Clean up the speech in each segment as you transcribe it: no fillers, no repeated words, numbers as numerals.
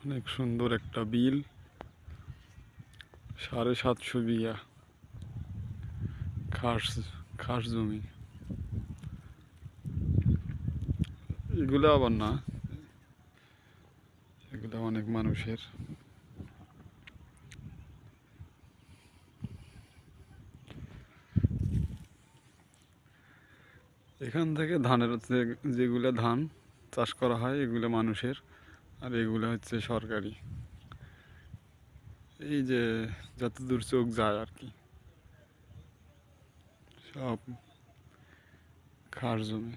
অনেক সুন্দর একটা বিল, 750 বিঘা খাস খাস জমি। এগুলো আবার না, এগুলো অনেক মানুষের। এখান থেকে ধানের যেগুলো ধান চাষ করা হয় এগুলো মানুষের, আর এগুলো হচ্ছে সরকারি। এই যে যতদূর চোখ যায় আর কি, সব খাস জমি।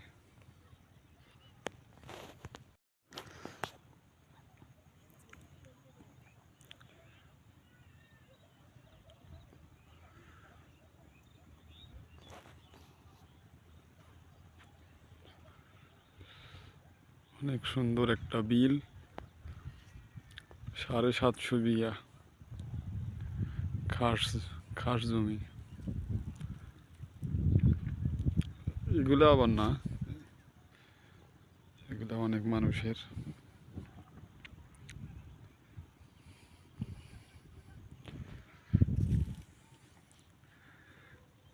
অনেক সুন্দর একটা বিল, 750 বিঘা খাস খাস জমি। এগুলো আবার না, এগুলো অনেক মানুষের।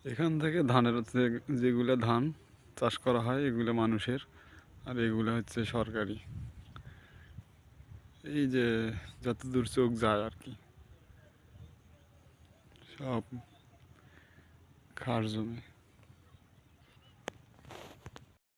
এখান থেকে ধানের যেগুলো ধান চাষ করা হয় এগুলো মানুষের, আর এগুলো হচ্ছে সরকারি। এই যে যতদূর চোখ যায় আর কি, সব খাস জমি।